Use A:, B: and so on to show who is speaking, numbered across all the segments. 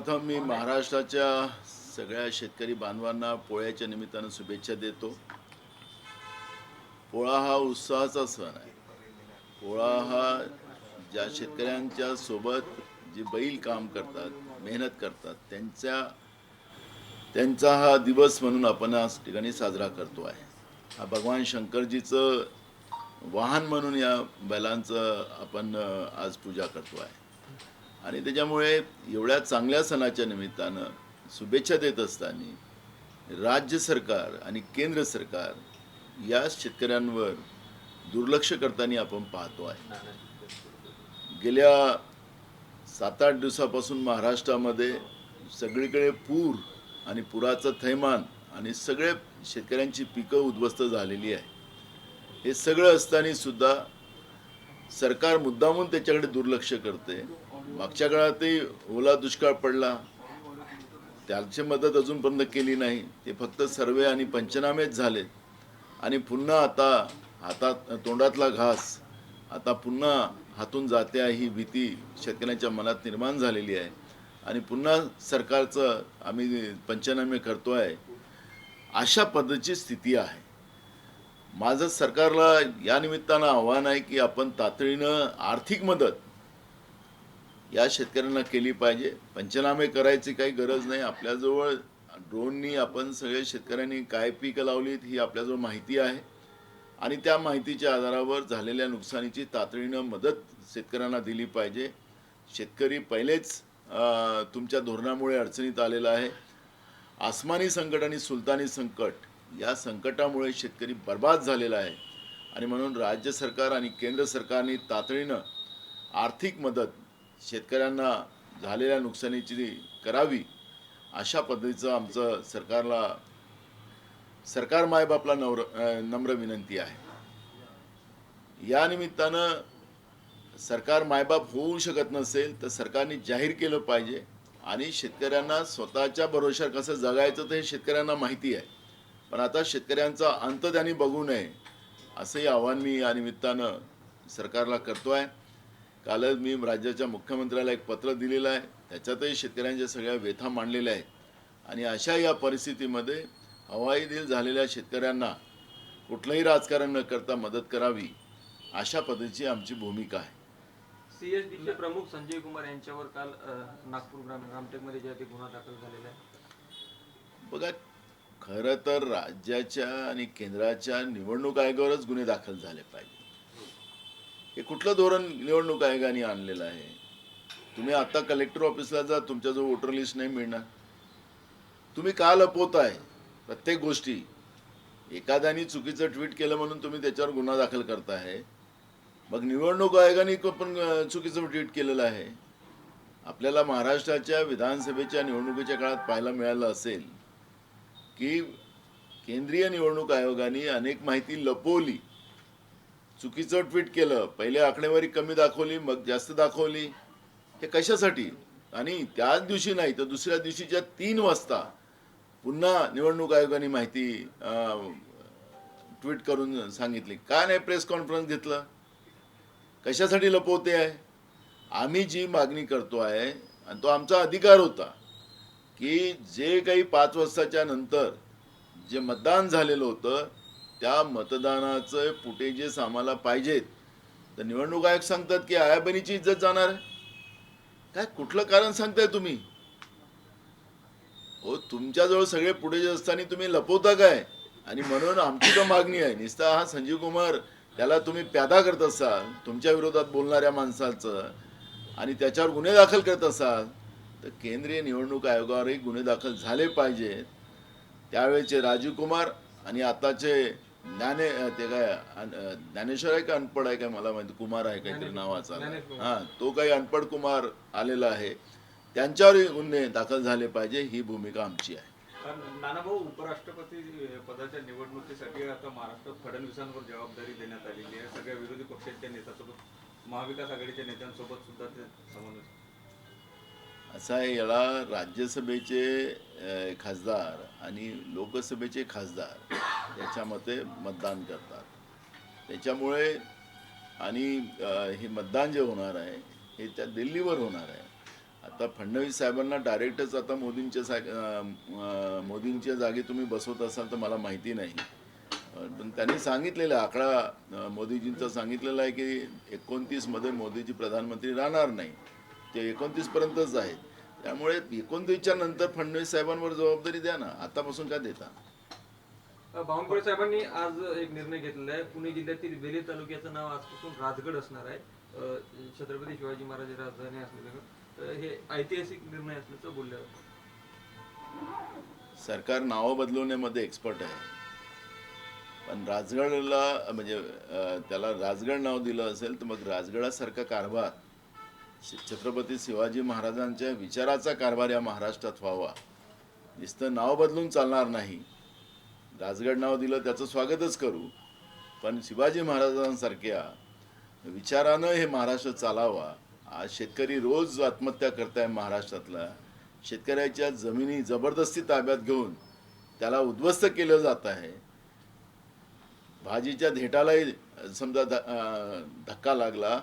A: सर्वप्रथम मी महाराष्ट्राच्या सगळ्या शेतकरी बांधवांना पोळ्याच्या निमित्तानं शुभेच्छा देतो. पोळा हा उत्साहाचा सण आहे. पोळा हा ज्या शेतकऱ्यांच्या सोबत जे बैल काम करतात, मेहनत करतात, त्यांचा हा दिवस म्हणून आपण आज ठिकाणी साजरा करतो आहे. हा भगवान शंकरजीचं वाहन म्हणून या बैलांचं आपण आज पूजा करतो आहे. आणि त्याच्यामुळे एवढ्या चांगल्या सणाच्या निमित्तानं शुभेच्छा देत असताना राज्य सरकार आणि केंद्र सरकार या शेतकऱ्यांवर दुर्लक्ष करताना आपण पाहतो आहे. गेल्या 7-8 दिवसापासून महाराष्ट्रामध्ये सगळीकडे पूर आणि पुराचं थैमान आणि सगळे शेतकऱ्यांची पिकं उद्ध्वस्त झालेली आहे. हे सगळं असताना सुद्धा सरकार मुद्दामून त्याच्याकडे दुर्लक्ष करते. मागच्या काळातही ओला दुष्काळ पडला, त्याची मदत अजूनपर्यंत केली नाही. ते फक्त सर्वे आणि पंचनामेच झाले आणि पुन्हा आता हातात तोंडातला घास आता पुन्हा हातून जाते आहे ही भीती शेतकऱ्यांच्या मनात निर्माण झालेली आहे. आणि पुन्हा सरकारचं आम्ही पंचनामे करतो आहे अशा पद्धतीची स्थिती आहे. माझं सरकारला या निमित्तानं आव्हान आहे की आपण तातडीनं आर्थिक मदत या शेतकऱ्यांना केली पाहिजे. पंचनामे करायची काही गरज नाही. आपल्याजवळ ड्रोननी आपण सगळे शेतकऱ्यांनी काय पिकं लावलीत ही आपल्याजवळ माहिती आहे आणि त्या माहितीच्या आधारावर झालेल्या नुकसानीची तातडीनं मदत शेतकऱ्यांना दिली पाहिजे. शेतकरी पहिलेच तुमच्या धोरणामुळे अडचणीत आलेला आहे. आसमानी संकट आणि सुलतानी संकट या संकटामुळे शेतकरी बर्बाद झालेला आहे आणि म्हणून राज्य सरकार आणि केंद्र सरकारने तातडीनं आर्थिक मदत शेतकऱ्यांना झालेल्या नुकसानीची करावी अशा पद्धतीचं आमचं सरकार मायबापला नम्र विनंती आहे. या निमित्तानं सरकार मायबाप होऊ शकत नसेल तर सरकारने जाहीर केलं पाहिजे आणि शेतकऱ्यांना स्वतःच्या भरोश्यावर कसं जगायचं ते शेतकऱ्यांना माहिती आहे. पण आता शेतकऱ्यांचा अंत त्यांनी बघू नये असंही आव्हान मी या निमित्तानं सरकारला करतो आहे. कालच मी राज्याच्या मुख्यमंत्र्याला एक पत्र दिलेलं आहे. त्याच्यातही शेतकऱ्यांच्या सगळ्या व्यथा मांडलेल्या आहेत आणि अशा या परिस्थितीमध्ये हवाई दिल झालेल्या शेतकऱ्यांना कुठलंही राजकारण न करता मदत करावी अशा पद्धतीची आमची भूमिका आहे.
B: सीएसडीचे प्रमुख संजय कुमार यांच्यावर काल नागपूर रामटेकमध्ये जे गुन्हा दाखल झालेला आहे.
A: बघा, खरं तर राज्याच्या आणि केंद्राच्या निवडणूक आयोगावरच गुन्हे दाखल झाले पाहिजे. हे कुठलं धोरण निवडणूक आयोगाने आणलेलं आहे? तुम्ही आता कलेक्टर ऑफिसला जा, तुमच्याजवळ वोटर लिस्ट नाही मिळणार. तुम्ही का लपवताय प्रत्येक गोष्टी? एखाद्याने चुकीचं ट्विट केलं म्हणून तुम्ही त्याच्यावर गुन्हा दाखल करताय. मग निवडणूक आयोगाने पण चुकीचं ट्विट केलेलं आहे. आपल्याला महाराष्ट्राच्या विधानसभेच्या निवडणुकीच्या काळात पाहायला मिळालं असेल की केंद्रीय निवडणूक आयोगाने अनेक माहिती लपवली, चुकीचं ट्विट केलं. पहिले आकडेवारी कमी दाखवली, मग जास्त दाखवली. हे कशासाठी? आणि त्याच दिवशी नाही तर दुसऱ्या दिवशीच्या 3 वाजता पुन्हा निवडणूक आयोगाने माहिती ट्विट करून सांगितली. का नाही प्रेस कॉन्फरन्स घेतलं? कशासाठी लपवते आहे? आम्ही जी मागणी करतो आहे आणि तो आमचा अधिकार होता की जे काही 5 वाजताच्या नंतर जे मतदान झालेलं होतं त्या मतदानाचं फुटेजेस आम्हाला पाहिजेत. तर निवडणूक आयोग सांगतात की आयाबनीची इज्जत जाणार आहे. काय कुठलं कारण सांगताय तुम्ही? हो, तुमच्याजवळ सगळे फुटेजेस असताना तुम्ही लपवता काय? आणि म्हणून आमची तर मागणी आहे, नुसता हा संजीव कुमार त्याला तुम्ही प्यादा करत असाल तुमच्या विरोधात बोलणाऱ्या माणसाचं आणि त्याच्यावर गुन्हे दाखल करत असाल तर केंद्रीय निवडणूक आयोगावरही गुन्हे दाखल झाले पाहिजेत. त्यावेळेचे राजीव कुमार आणि आताचे ज्ञानेश्वर आहे का अनपड आहे काय मला माहिती, कुमार आहे काहीतरी नावाचा, हां, तो काही अनपड कुमार आलेला आहे, त्यांच्यावरही गुन्हे दाखल झाले पाहिजे. ही भूमिका आमची आहे.
C: नानाभाऊ, उपराष्ट्रपती पदाच्या निवडणुकीसाठी आता महाराष्ट्रात फडणवीसांवर जबाबदारी देण्यात आलेली आहे. सगळ्या विरोधी पक्षांच्या नेत्यांसोबत, महाविकास आघाडीच्या नेत्यांसोबत सुद्धा ते समन्वय.
A: असं आहे, याला राज्यसभेचे खासदार आणि लोकसभेचे खासदार याच्यामध्ये मतदान करतात. त्याच्यामुळे आणि हे मतदान जे होणार आहे हे त्या दिल्लीवर होणार आहे. आता फडणवीस साहेबांना डायरेक्टच आता मोदींच्या जागी तुम्ही बसवत असाल तर मला माहिती नाही. पण त्यांनी सांगितलेलं आकडा मोदीजींचा सांगितलेला आहे की 29 मध्ये मोदीजी प्रधानमंत्री राहणार नाही, ते 29 पर्यंतच आहेत. त्यामुळे 29च्या नंतर फडणवीस साहेबांवर जबाबदारी द्या ना, आतापासून काय देता.
B: बावनकुळे साहेबांनी आज एक निर्णय घेतलेला आहे. पुणे जिल्ह्यातील वेली तालुक्याचं नाव आजपासून राजगड असणार आहे. छत्रपती शिवाजी महाराज राजधानी असलेलं हे ऐतिहासिक निर्णय असल्याचं बोललं जातं.
A: सरकार नावं बदलवण्यामध्ये एक्सपर्ट आहे, पण राजगडला म्हणजे त्याला राजगड नाव दिलं असेल तर मग राजगडासारखा कारभार छत्रपती शिवाजी महाराजांच्या विचाराचा कारभार या महाराष्ट्रात व्हावा. नुसतं नाव बदलून चालणार नाही. राजगड नाव दिलं त्याचं स्वागतच करू, पण शिवाजी महाराजांसारख्या विचारानं हे महाराष्ट्र चालावा. आज शेतकरी रोज आत्महत्या करताय महाराष्ट्रातला. शेतकऱ्याच्या जमिनी जबरदस्ती ताब्यात घेऊन त्याला उद्ध्वस्त केलं जात आहे. भाजीच्या धेटालाही समजा धक्का लागला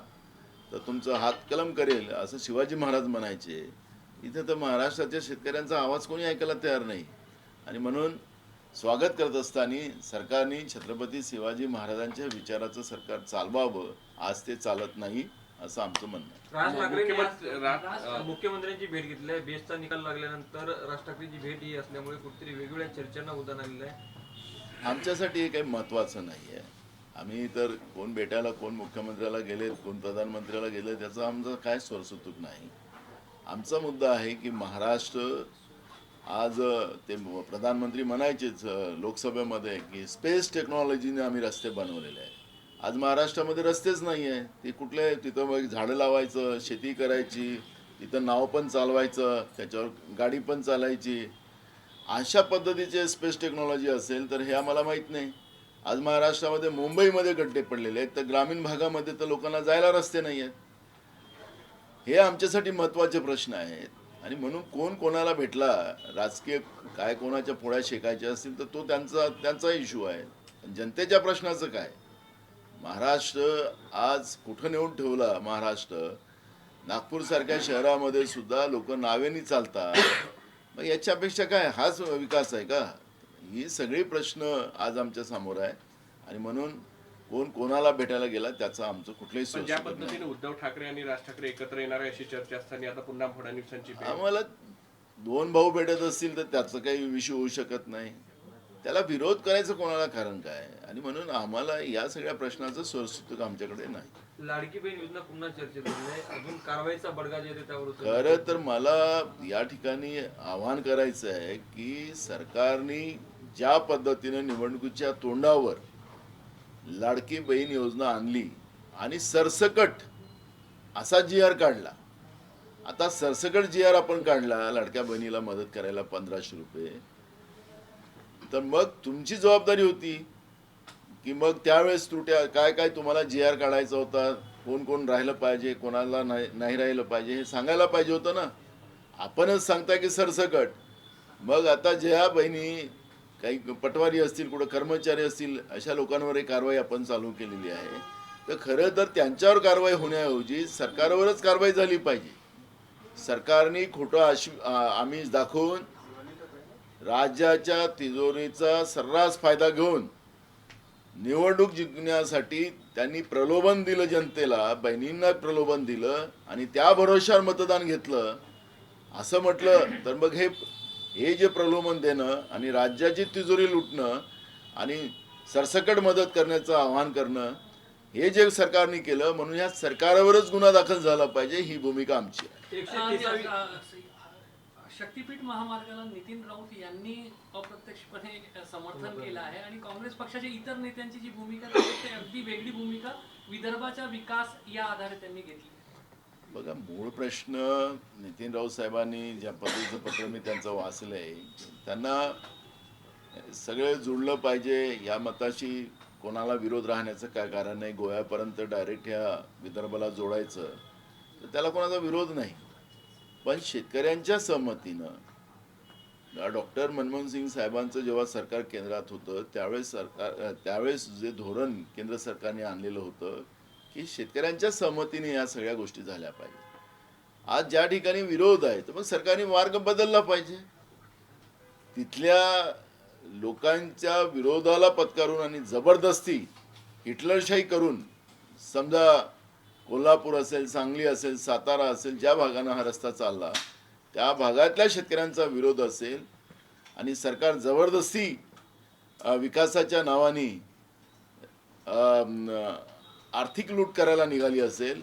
A: तर तुमचं हात कलम करेल असं शिवाजी महाराज म्हणायचे. इथं तर महाराष्ट्राच्या शेतकऱ्यांचा आवाज कोणी ऐकायला तयार नाही. आणि म्हणून स्वागत करत असताना सरकारने छत्रपती शिवाजी महाराजांच्या विचाराचं सरकार चालवावं. आज ते चालत नाही असं आमचं म्हणणं आहे.
B: राज ठाकरेंनी मुख्यमंत्र्यांची भेट घेतली आहे. बेस्टचा निकाल लागल्यानंतर राज ठाकरेंची भेट ही असल्यामुळे कुठेतरी वेगवेगळ्या चर्चांना उधाण आलेलं आहे.
A: आमच्यासाठी हे काही महत्त्वाचं नाही आहे. आम्ही तर कोण भेटायला, कोण मुख्यमंत्र्याला गेले, कोण प्रधानमंत्र्याला गेले त्याचा आमचा काय स्वरसूतक नाही. आमचा मुद्दा आहे की महाराष्ट्र आज ते प्रधानमंत्री म्हणायचेच लोकसभेमध्ये की स्पेस टेक्नॉलॉजीने आम्ही रस्ते बनवलेले आहे. आज महाराष्ट्रामध्ये रस्तेच नाही आहे. ते कुठले तिथं मग झाडं लावायचं, शेती करायची, तिथं नाव पण चालवायचं, त्याच्यावर गाडी पण चालायची. अशा पद्धतीचे स्पेस टेक्नॉलॉजी असेल तर हे आम्हाला माहीत नाही. आज महाराष्ट्रामध्ये मुंबईमध्ये गड्डे पडलेले आहेत, तर ग्रामीण भागामध्ये तर लोकांना जायला रस्ते नाही आहेत. हे आमच्यासाठी महत्त्वाचे प्रश्न आहेत. आणि म्हणून कोण कोणाला भेटला, राजकीय काय कोणाच्या पोळ्या शेकायच्या असतील तर तो त्यांचा इश्यू आहे. जनतेच्या प्रश्नाचं काय. महाराष्ट्र आज कुठं नेऊन ठेवला. महाराष्ट्र नागपूरसारख्या शहरामध्ये सुद्धा लोक नावेनी चालतात. मग याच्यापेक्षा काय हाच विकास आहे का. ही सगळी प्रश्न आज आमच्या समोर आहे. आणि म्हणून कोण कोणाला भेटायला गेला त्याचा आमचं कुठलंही
D: पण ज्या पद्धतीने उद्धव ठाकरे आणि राज ठाकरे एकत्र येणार आहे अशी चर्चा असताना आता पुन्हा फडणवीसांची भेट.
A: आम्हाला दोन भाऊ भेटत असतील तर त्याचं काही विषय होऊ शकत नाही. त्याला विरोध करायचं कोणाला कारण काय. आणि म्हणून आम्हाला या सगळ्या प्रश्नाचं स्वरसूतक आमच्याकडे नाही.
B: लाडकी बहीण योजना पुन्हा चर्चेत आहे. अजून कारवाईचा बडगा जे आहे त्यावर
A: खरं तर मला या ठिकाणी आवाहन करायचं आहे की सरकारने ज्या पद्धतीने निवडणुकीच्या तोंडावर लाडकी बहीण योजना आणली आणि सरसकट असा GR काढला. आता सरसकट GR आपण काढला लाडक्या बहिणीला मदत करायला 1500 रुपये, तर मग तुमची जबाबदारी होती की मग त्यावेळेस त्रुट्या काय काय तुम्हाला GR काढायचा होता, कोण कोण राहिलं पाहिजे, कोणाला नाही राहिलं पाहिजे हे सांगायला पाहिजे होतं ना. आपणच सांगता की सरसकट. मग आता ज्या बहिणी काही पटवारी असतील, कुठं कर्मचारी असतील, अशा लोकांवर एक कारवाई आपण चालू केलेली आहे. तर खरं तर त्यांच्यावर कारवाई होण्याऐवजी सरकारवरच कारवाई झाली पाहिजे. सरकारने खोटं आमिष दाखवून राज्याच्या तिजोरीचा सर्रास फायदा घेऊन निवडणूक जिंकण्यासाठी त्यांनी प्रलोभन दिलं जनतेला, बहिणींना प्रलोभन दिलं आणि त्या भरोश्यावर मतदान घेतलं असं म्हटलं तर मग हे जे प्रलोभन देणं आणि राज्याची तिजोरी लुटणं आणि सरसकट मदत करण्याचं आवाहन करणं हे जे सरकारने केलं, म्हणून या सरकारवरच गुन्हा दाखल झाला पाहिजे ही भूमिका आमची आहे.
E: शक्तीपीठ महामार्गाला नितीन राऊत यांनी अप्रत्यक्षपणे समर्थन केलं आहे आणि काँग्रेस पक्षाच्या इतर नेत्यांची जी भूमिका आहे अगदी वेगळी भूमिका विदर्भाचा विकास या आधारे त्यांनी घेतली.
A: बघा, मूळ प्रश्न नितीन राऊत साहेबांनी ज्या पद्धतीचं पत्र मी त्यांचं वाचलं आहे, त्यांना सगळे जुळलं पाहिजे या मताशी कोणाला विरोध राहण्याचं काय कारण नाही. गोव्यापर्यंत डायरेक्ट ह्या विदर्भाला जोडायचं तर त्याला कोणाचा विरोध नाही. पण शेतकऱ्यांच्या सहमतीनं डॉक्टर मनमोहन सिंग साहेबांचं जेव्हा सरकार केंद्रात होतं त्यावेळेस जे धोरण केंद्र सरकारने आणलेलं होतं की शेतकऱ्यांच्या सहमतीने या सगळ्या गोष्टी झाल्या पाहिजे. आज ज्या ठिकाणी विरोध आहे तर मग सरकारने मार्ग बदलला पाहिजे. तिथल्या लोकांच्या विरोधाला पत्करून आणि जबरदस्ती हिटलरशाही करून, समजा कोल्हापूर असेल, सांगली असेल, सातारा असेल, ज्या भागानं हा रस्ता चालला त्या भागातल्या शेतकऱ्यांचा विरोध असेल आणि सरकार जबरदस्ती विकासाच्या नावाने आर्थिक लूट करायला निघाली असेल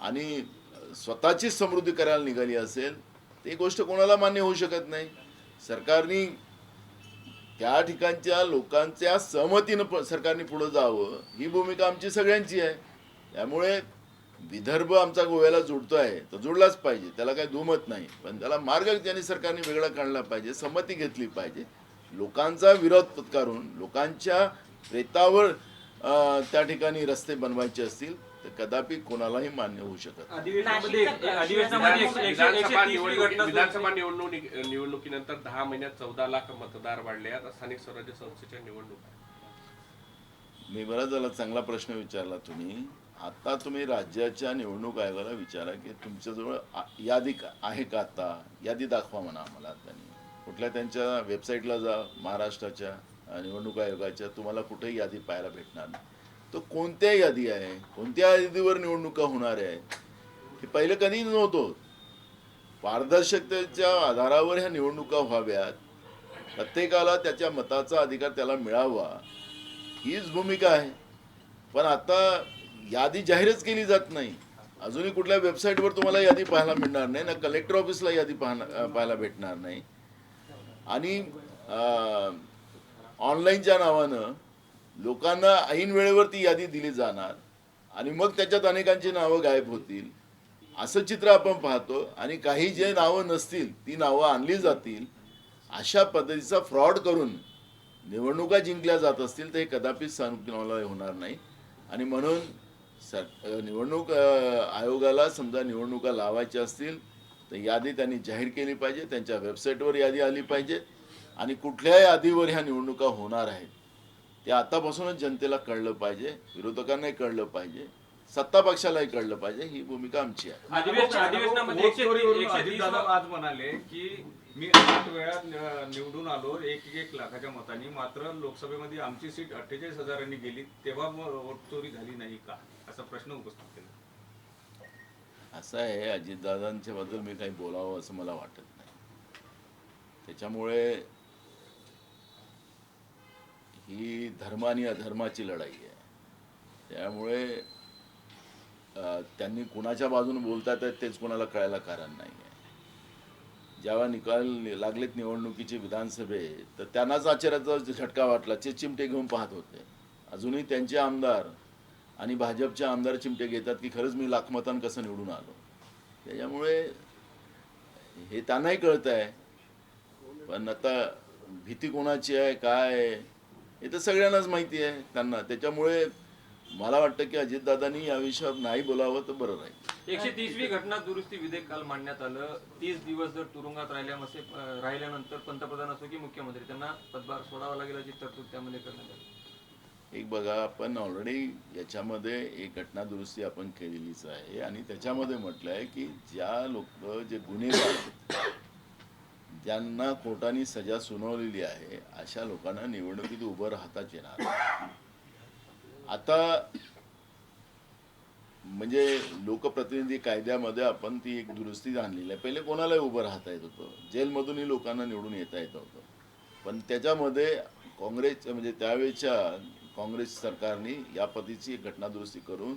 A: आणि स्वतःची समृद्धी करायला निघाली असेल, ती गोष्ट कोणाला मान्य होऊ शकत नाही. सरकारने त्या ठिकाणच्या लोकांच्या सहमतीनं सरकारने पुढे जावं, ही भूमिका आमची सगळ्यांची आहे. त्यामुळे विदर्भ आमचा गोव्याला जोडतो आहे तर जोडलाच पाहिजे, त्याला काही दुमत नाही. पण त्याला मार्ग त्यांनी सरकारने वेगळा काढला पाहिजे, संमती घेतली पाहिजे. लोकांचा विरोध पत्करून लोकांच्या रेतावर त्या ठिकाणी रस्ते बनवायचे असतील तर कदापि कोणालाही मान्य होऊ शकत नाही.
D: विधानसभा निवडणुकीनंतर 10 महिन्यात 14 लाख मतदार वाढले. आता स्थानिक स्वराज्य संस्थेच्या निवडणुका,
A: मी बराच झाला चांगला प्रश्न विचारला तुम्ही. आता तुम्ही राज्याच्या निवडणूक आयोगाला विचारा की तुमच्याजवळ यादी आहे का, आता यादी दाखवा म्हणा आम्हाला. त्यांनी कुठल्या त्यांच्या वेबसाईटला जा, महाराष्ट्राच्या निवडणूक आयोगाच्या, तुम्हाला कुठेही यादी पाहायला भेटणार नाही. तो कोणत्या यादी आहे, कोणत्या यादीवर निवडणुका होणार आहे हे पहिलं कधी नव्हतं. पारदर्शकतेच्या आधारावर ह्या निवडणुका व्हाव्यात, प्रत्येकाला त्याच्या मताचा अधिकार त्याला मिळावा, हीच भूमिका आहे. पण आता यादी जाहीरच केली जात नाही. अजूनही कुठल्या वेबसाईटवर तुम्हाला यादी पाहायला मिळणार नाही, ना कलेक्टर ऑफिसला यादी पाहायला भेटणार नाही. आणि ऑनलाईनच्या नावानं लोकांना ऐन वेळेवर ती यादी दिली जाणार आणि मग त्याच्यात अनेकांची नावं गायब होतील, असं चित्र आपण पाहतो. आणि काही जे नावं नसतील ती नावं आणली जातील. अशा पद्धतीचा फ्रॉड करून निवडणुका जिंकल्या जात असतील तर हे कदापि सहन होणार नाही. आणि म्हणून निवडणूक आयोगाला समजा निवडणुका लावायच्या असतील तर यादी त्यांनी जाहीर केली पाहिजे, त्यांच्या वेबसाईटवर यादी आली पाहिजे. आणि कुठल्या यादीवर ह्या निवडणुका होणार आहेत ते आतापासूनच जनतेला कळलं पाहिजे, विरोधकांनाही कळलं पाहिजे, सत्ता पक्षालाही कळलं पाहिजे. ही भूमिका आमची आहे.
C: अजितदादा आज म्हणाले की मी 8 वेळा निवडून आलो 1 लाखाच्या मतांनी, मात्र लोकसभेमध्ये आमची सीट 48,000 गेली, तेव्हा वोट चोरी झाली नाही का, असा प्रश्न उपस्थित केला.
A: असं आहे, अजितदादांच्या बद्दल मी काही बोलावं असं मला वाटत नाही. त्याच्यामुळे ही धर्म आणि अधर्माची लढाई आहे. त्यामुळे त्यांनी कुणाच्या बाजूने बोलतात तेच कोणाला कळायला कारण नाही आहे. जेव्हा निकाल लागलेत निवडणुकीचे विधानसभे तर त्यांनाच आश्चर्याचा झटका वाटला. ते चिमटे घेऊन पाहत होते. अजूनही त्यांचे आमदार आणि भाजपचे आमदार चिमटे घेतात की खरंच मी लाख मतांनी कसं निवडून आलो. त्याच्यामुळे हे त्यांनाही कळत आहे. पण आता भीती कोणाची आहे काय हे तर सगळ्यांनाच माहिती आहे त्यांना. त्याच्यामुळे मला वाटतं की अजितदादांनी या विषयावर नाही बोलावं तर बरं राहील.
B: 130वी घटना दुरुस्ती विधेयक काल मांडण्यात आलं. 30 दिवस जर तुरुंगात राहिल्यानंतर पंतप्रधान असो की मुख्यमंत्री त्यांना पदभार सोडावा लागेल अशी तरतूद त्यामध्ये करण्यात आली.
A: एक बघा, आपण ऑलरेडी याच्यामध्ये एक घटना दुरुस्ती आपण केलेलीच आहे आणि त्याच्यामध्ये म्हटलं आहे की ज्या लोक जे गुन्हेगार आहेत, ज्यांना कोर्टाने सजा सुनावलेली आहे, अशा लोकांना निवडणुकीत उभं राहताच येणार. आता म्हणजे लोकप्रतिनिधी कायद्यामध्ये आपण ती एक दुरुस्ती आणलेली आहे. पहिले कोणालाही उभं राहता येत होतं, जेलमधूनही लोकांना निवडून येता येत होतं. पण त्याच्यामध्ये काँग्रेस म्हणजे त्यावेळेच्या काँग्रेस सरकारने या पद्धतीची घटना दुरुस्ती करून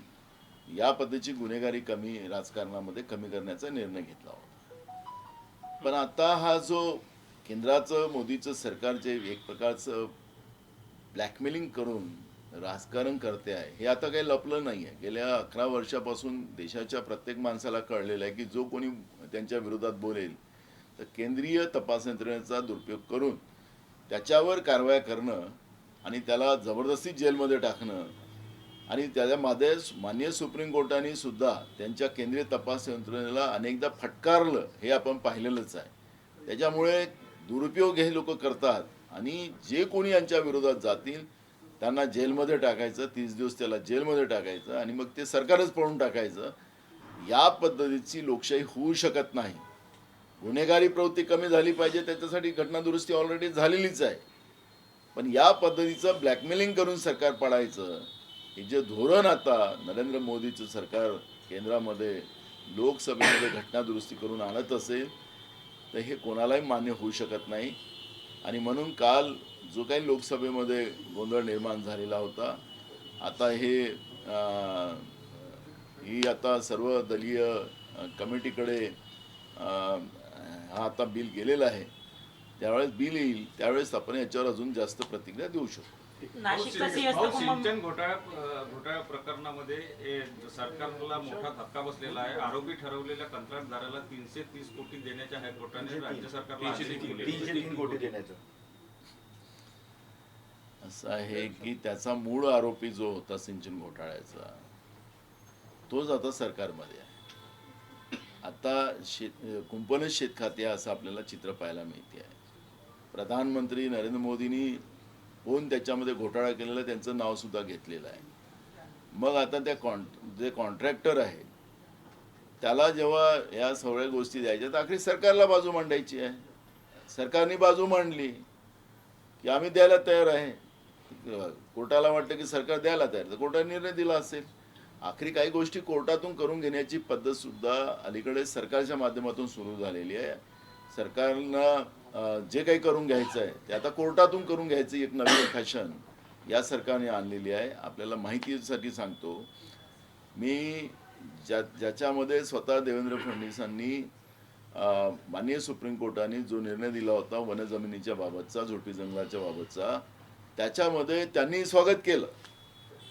A: या पद्धतीची गुन्हेगारी राजकारणामध्ये कमी करण्याचा निर्णय घेतला होता. पण आता हा जो केंद्राचं मोदीचं सरकारचे एक प्रकारचं ब्लॅकमेलिंग करून राजकारण करते आहे, हे आता काही लपलं नाही आहे. गेल्या 11 वर्षापासून देशाच्या प्रत्येक माणसाला कळलेलं आहे की जो कोणी त्यांच्या विरोधात बोलेल तर केंद्रीय तपास यंत्रणेचा दुरुपयोग करून त्याच्यावर कारवाया करणं आणि त्याला जबरदस्ती जेलमध्ये टाकणं आणि त्याच्यामध्ये माननीय सुप्रीम कोर्टाने सुद्धा त्यांच्या केंद्रीय तपास यंत्रणेला अनेकदा फटकारलं हे आपण पाहिलेलंच आहे. त्याच्यामुळे दुरुपयोग हे लोक करतात आणि जे कोणी यांच्या विरोधात जातील त्यांना जेलमध्ये टाकायचं, 30 दिवस त्याला जेलमध्ये टाकायचं आणि मग ते सरकारच पळून टाकायचं. या पद्धतीची लोकशाही होऊ शकत नाही. गुन्हेगारी प्रवृत्ती कमी झाली पाहिजे, त्याच्यासाठी घटनादुरुस्ती ऑलरेडी झालेलीच आहे. पण या पद्धतीचं ब्लॅकमेलिंग करून सरकार पाडायचं हे जे धोरण आता नरेंद्र मोदीचं सरकार केंद्रामध्ये लोकसभेमध्ये घटनादुरुस्ती करून आणत असेल तर हे कोणालाही मान्य होऊ शकत नाही. आणि म्हणून काल जो काही लोकसभेमध्ये गोंधळ निर्माण झालेला होता, आता ही आता सर्व दलीय कमिटीकडे हा आता बिल गेलेला आहे. ज्यावेळेस बिल येईल त्यावेळेस आपण याच्यावर अजून जास्त प्रतिक्रिया देऊ शकतो.
F: नाशिकचा सिंहस्थ कुंभ
C: सिंचन घोटाळा प्रकरणामध्ये सरकारला मोठा धक्का बसलेला आहे. आरोपी ठरवलेल्या कंत्राटदाराला 330 कोटी देण्याच्या हायकोर्टाने राज्य सरकारला आदेश दिले.
G: 303 कोटी देण्याचं
A: असं आहे की त्याचा मूळ आरोपी जो होता सिंचन घोटाळ्याचा तोच आता सरकारमध्ये आहे. आता कुंपणच शेत खाते असं आपल्याला चित्र पाहायला मिळते आहे. प्रधानमंत्री नरेंद्र मोदींनी कोण त्याच्यामध्ये घोटाळा केलेला त्यांचं नाव सुद्धा घेतलेलं आहे. मग आता जे कॉन्ट्रॅक्टर आहे त्याला जेव्हा या सगळ्या गोष्टी द्यायच्या तर आखरी सरकारला बाजू मांडायची आहे. सरकारने बाजू मांडली की आम्ही द्यायला तयार आहे. कोर्टाला वाटतं की सरकार द्यायला तयार, तर कोर्टाने निर्णय दिला असेल. आखरी काही गोष्टी कोर्टातून करून घेण्याची पद्धत सुद्धा अलीकडे सरकारच्या माध्यमातून सुरू झालेली आहे. सरकारनं जे काही करून घ्यायचं आहे ते आता कोर्टातून करून घ्यायचं एक नवीन फॅशन या सरकारने आणलेली आहे. आपल्याला माहितीसाठी सांगतो मी, ज्याच्यामध्ये स्वतः देवेंद्र फडणवीसांनी माननीय सुप्रीम कोर्टाने जो निर्णय दिला होता वनजमिनीच्या बाबतचा, झोपडी जंगलाच्या बाबतचा, त्याच्यामध्ये त्यांनी स्वागत केलं.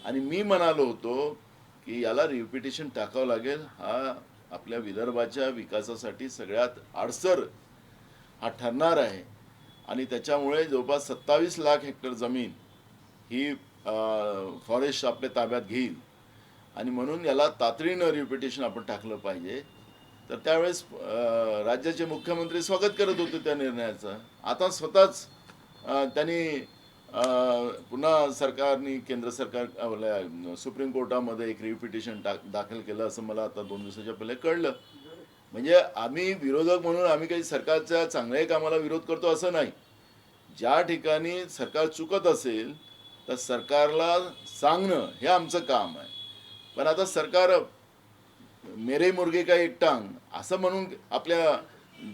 A: आणि मी म्हणालो होतो की याला रिपिटेशन टाकावं लागेल. हा आपल्या विदर्भाच्या विकासासाठी सगळ्यात आडसर हा ठरणार आहे. आणि त्याच्यामुळे जवळपास 27 लाख हेक्टर जमीन ही फॉरेस्ट आपल्या ताब्यात घेईल. आणि म्हणून याला तातडीनं रिपिटेशन आपण टाकलं पाहिजे. तर त्यावेळेस राज्याचे मुख्यमंत्री स्वागत करत होते त्या निर्णयाचं. आता स्वतःच त्यांनी पुन्हा सरकारने केंद्र सरकार सुप्रीम कोर्टामध्ये एक रिपिटेशन दाखल केलं असं मला आता 2 दिवसाच्या पहिले कळलं. म्हणजे आम्ही विरोधक म्हणून आम्ही काही सरकारच्या चांगल्याही कामाला विरोध करतो असं नाही. ज्या ठिकाणी सरकार चुकत असेल तर सरकारला सांगणं हे आमचं काम आहे. पण आता सरकार मेरे मुर्गे का एक टांग असं म्हणून आपल्या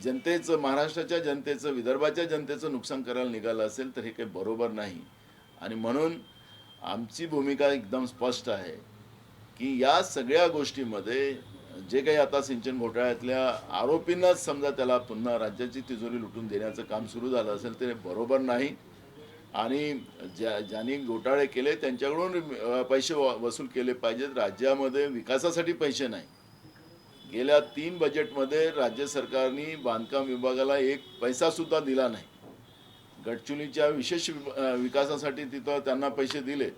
A: जनतेचं, महाराष्ट्राच्या जनतेचं, विदर्भाच्या जनतेचं नुकसान करायला निघालं असेल तर हे काही बरोबर नाही. आणि म्हणून आमची भूमिका एकदम स्पष्ट आहे की या सगळ्या गोष्टीमध्ये जे काही आता सिंचन घोटाळ्यातल्या आरोपींनाच समजा त्याला पुन्हा राज्याची तिजोरी लुटून देण्याचं काम सुरू झालं असेल ते बरोबर नाही. आणि ज्यांनी घोटाळे केले त्यांच्याकडून पैसे वसूल केले पाहिजेत. राज्यामध्ये विकासासाठी पैसे नाही. गेल्या 3 बजेटमध्ये राज्य सरकारने बांधकाम विभागाला 1 पैसा सुद्धा दिला नाही. गडचिरोलीच्या विशेष विकासासाठी तिथं त्यांना पैसे दिले,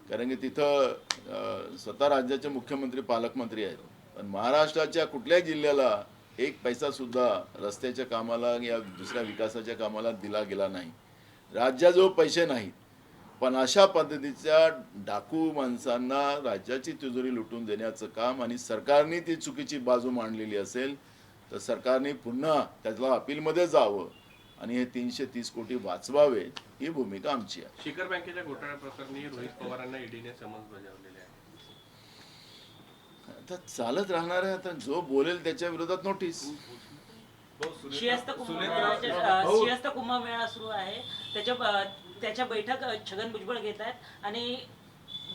A: कारण की तिथं स्वतः राज्याचे मुख्यमंत्री पालकमंत्री आहेत. पण महाराष्ट्राच्या कुठल्याही जिल्ह्याला 1 पैसा सुद्धा रस्त्याच्या कामाला या दुसऱ्या विकासाच्या कामाला दिला गेला नाही. राज्याजवळ पैसे नाहीत. पण अशा पद्धतीच्या डाकू माणसांना राज्याची तिजोरी लुटून देण्याचं काम आणि सरकारने ती चुकीची बाजू मांडलेली असेल तर सरकारने पुन्हा त्याला अपीलमध्ये जावं आणि हे 330 कोटी वाचवावे ही भूमिका आमची आहे.
D: शिखर बँकेच्या घोटाळ्या प्रकरणी रोहित पवारांना ईडीने समन्स बजावलेले आहे.
A: आता चालत राहणार आहे. आता जो बोलेल त्याच्या विरोधात नोटीस.
F: सिंहस्थ कुंभमेळा सुरू आहे. त्याच्या बैठक छगन भुजबळ घेत आहेत आणि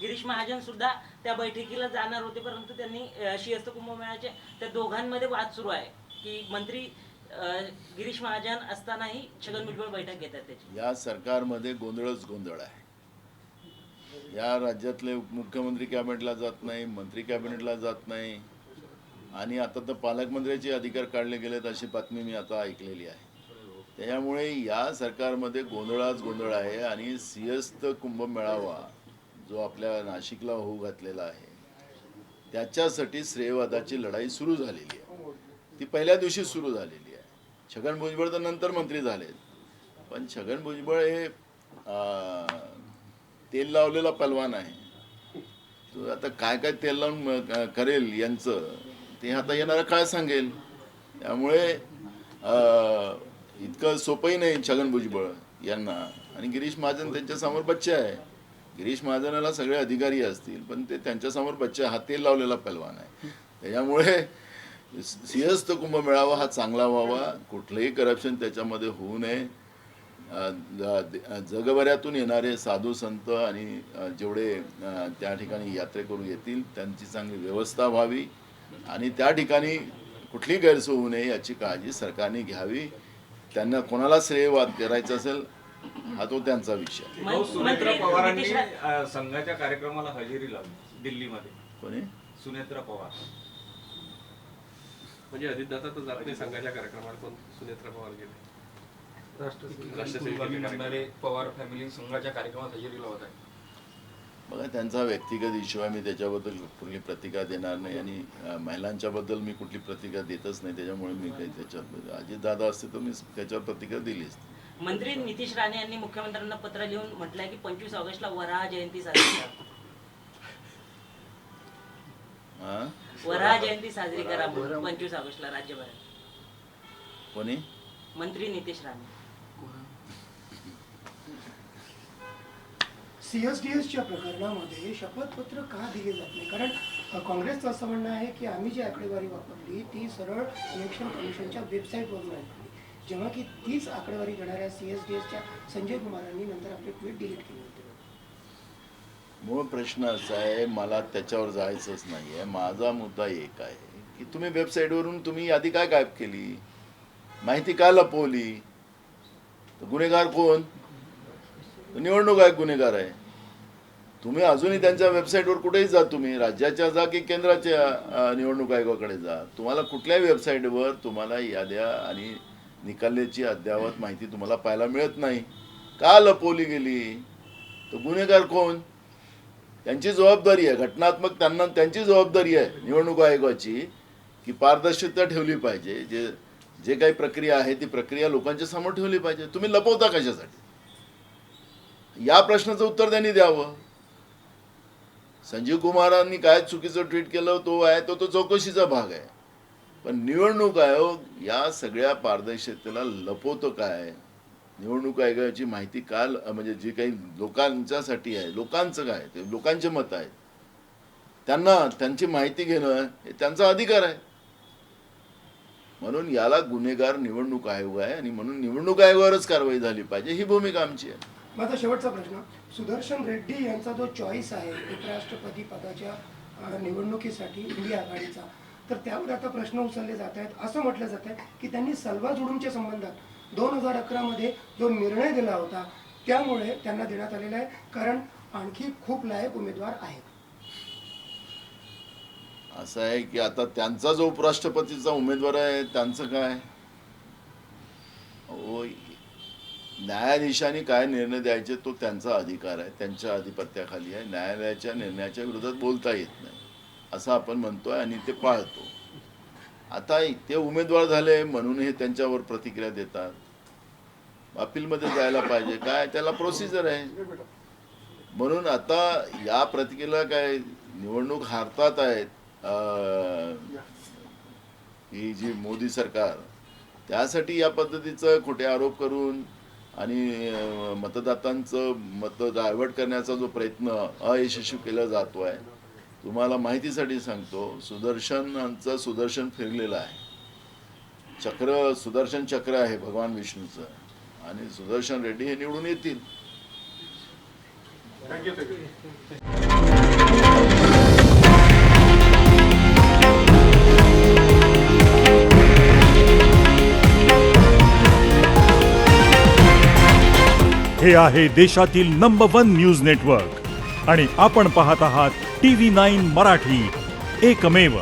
F: गिरीश महाजन सुद्धा त्या बैठकीला जाणार होते, परंतु त्यांनी सिंहस्थ कुंभमेळ्याचे त्या दोघांमध्ये वाद सुरू आहे की मंत्री गिरीश महाजन असतानाही छगन भुजबळ बैठक घेतात. त्याची
A: या सरकारमध्ये गोंधळच गोंधळ आहे. या राज्यातले मुख्यमंत्री कॅबिनेटला जात नाही, मंत्री कॅबिनेटला जात नाही आणि आता तर पालकमंत्र्याचे अधिकार काढले गेलेत अशी बातमी मी आता ऐकलेली आहे. त्यामुळे या सरकारमध्ये गोंधळाच गोंधळ आहे. आणि सिंहस्थ कुंभ मेळावा जो आपल्या नाशिकला होऊ घातलेला आहे त्याच्यासाठी श्रेयवादाची लढाई सुरू झालेली आहे. ती पहिल्या दिवशी सुरू झालेली आहे. छगन भुजबळ तर नंतर मंत्री झालेत, पण छगन भुजबळ हे तेल लावलेला पलवान आहे. तो आता काय काय तेल लावून करेल यांचं ते आता येणारा काळ सांगेल. त्यामुळे इतकं सोपंही नाही छगन भुजबळ यांना. आणि गिरीश महाजन त्यांच्यासमोर बच्चा आहे. गिरीश महाजनाला सगळे अधिकारी असतील, पण ते त्यांच्यासमोर बच्चा, हा तेल लावलेला पैलवान आहे. त्याच्यामुळे सिंहस्थ कुंभमेळावा हा चांगला व्हावा, कुठलंही करप्शन त्याच्यामध्ये होऊ नये. जगभरातून येणारे साधू संत आणि जेवढे त्या ठिकाणी यात्रेकरू येतील त्यांची चांगली व्यवस्था व्हावी आणि त्या ठिकाणी कुठलीही गैरसोय होऊ नये याची काळजी सरकारने घ्यावी. त्यांना कोणाला श्रेयवाद करायचा असेल हा तो त्यांचा विषय.
C: भाऊ, सुनेत्रा पवारांनी संघाच्या कार्यक्रमाला हजेरी लावली दिल्लीमध्ये.
A: कोणी?
C: सुनेत्रा पवार.
D: म्हणजे अजितदादा तर जात नाही संघाच्या कार्यक्रमाला, पण सुनेत्रा पवार गेले.
G: राष्ट्रसेवकांनी म्हणणारे पवार फॅमिली संघाच्या कार्यक्रमात हजेरी लावत आहे.
A: बघा, त्यांचा व्यक्तिगत इश्यू आहे, मी त्याच्याबद्दल कुठली प्रतिक्रिया देणार नाही. आणि महिलांच्याबद्दल मी कुठली प्रतिक्रिया देतच नाही. त्याच्यामुळे मी काही त्याच्यात अजितदादा असते तर मी त्याच्यावर प्रतिक्रिया दिलीच.
F: मंत्री नितीश राणे यांनी मुख्यमंत्र्यांना पत्र लिहून म्हटलंय की 25 ऑगस्टला वराह जयंती साजरी करा. वराह जयंती साजरी करा 25 ऑगस्टला राज्यभरात.
A: कोणी?
F: मंत्री नितीश राणे.
H: CSDSच्या प्रकरणामध्ये शपथपत्र का दिले जात नाही? कारण काँग्रेसचं असं म्हणणं आहे की आम्ही जी आकडेवारी वापरली ती सरळ इलेक्शन कमिशनच्या वेबसाईटवरून ऐकली, जेव्हा की तीच आकडेवारी देणाऱ्या CSDSच्या संजय कुमारांनी नंतर आपले ट्विट डिलीट केले होते.
A: मूळ प्रश्न असा आहे, मला त्याच्यावर जायचंच नाही आहे. माझा मुद्दा एक आहे की तुम्ही वेबसाईटवरून तुम्ही यादी काय गायब केली, माहिती का लपवली? तर गुन्हेगार कोण? निवडणूक आयोग गुन्हेगार आहे. तुम्ही अजूनही त्यांच्या वेबसाईटवर कुठेही जा, तुम्ही राज्याच्या जा की केंद्राच्या निवडणूक आयोगाकडे जा, तुम्हाला कुठल्याही वेबसाईटवर तुम्हाला याद्या आणि निकालाची अद्ययावत माहिती तुम्हाला पाहायला मिळत नाही. का लपवली गेली? तर गुन्हेगार कोण? त्यांची जबाबदारी आहे, घटनात्मक त्यांना त्यांची जबाबदारी आहे निवडणूक आयोगाची की पारदर्शकता ठेवली पाहिजे. जे काही प्रक्रिया आहे ती प्रक्रिया लोकांच्या समोर ठेवली पाहिजे. तुम्ही लपवता कशासाठी? या प्रश्नाचं उत्तर त्यांनी द्यावं. संजीव कुमारांनी काय चुकीचं ट्विट केलं तो आहे तो चौकशीचा भाग आहे. पण निवडणूक आयोग या सगळ्या पारदर्शकतेला लपवतो काय? निवडणूक आयोगाची माहिती काल म्हणजे जी काही लोकांच्यासाठी आहे, लोकांचं काय ते लोकांचे मत आहेत, त्यांना त्यांची माहिती घेणं हे त्यांचा अधिकार आहे. म्हणून याला गुन्हेगार निवडणूक आयोग आहे आणि म्हणून निवडणूक आयोगावरच कारवाई झाली पाहिजे, ही भूमिका आमची आहे.
H: माझा शेवटचा प्रश्न, सुदर्शन रेड्डी यांचा जो चॉईस आहे उपराष्ट्रपती पदाच्या निवडणुकीसाठी इंडिया आघाडीचा, तर त्यावर आता प्रश्न उचलले जात आहेत. असं म्हटलं जात आहे की त्यांनी सल्वाजुडूंच्या संबंधात 2011 मध्ये जो निर्णय दिला होता त्यामुळे त्यांना देण्यात आलेला आहे, कारण आणखी खूप लायक उमेदवार आहेत.
A: असं आहे की आता त्यांचा जो उपराष्ट्रपतीचा उमेदवार आहे त्यांचं काय? न्यायाधीशांनी काय निर्णय द्यायचे तो त्यांचा अधिकार आहे, त्यांच्या अधिपत्याखाली आहे. न्यायालयाच्या निर्णयाच्या विरोधात बोलता येत नाही असं आपण म्हणतोय आणि ते पाळतो. आता ते उमेदवार झाले म्हणून हे त्यांच्यावर प्रतिक्रिया देतात. अपीलमध्ये जायला पाहिजे, काय त्याला प्रोसिजर आहे. म्हणून आता या प्रतिक्रियेला काय निवडणूक हारतात आहेत ही जी मोदी सरकार, त्यासाठी या पद्धतीचं खोटे आरोप करून आणि मतदातांचं मत डायव्हर्ट करण्याचा जो प्रयत्न अयशस्वी केला जातो आहे. तुम्हाला माहितीसाठी सांगतो, सुदर्शनांचं सुदर्शन फिरलेलं आहे, चक्र सुदर्शन चक्र आहे भगवान विष्णूचं, आणि सुदर्शन रेड्डी हे निवडून येतील.
I: हे आहे देशातील नंबर 1 न्यूज नेटवर्क आणि आपण पाहत आहात TV9 मराठी, एकमेव.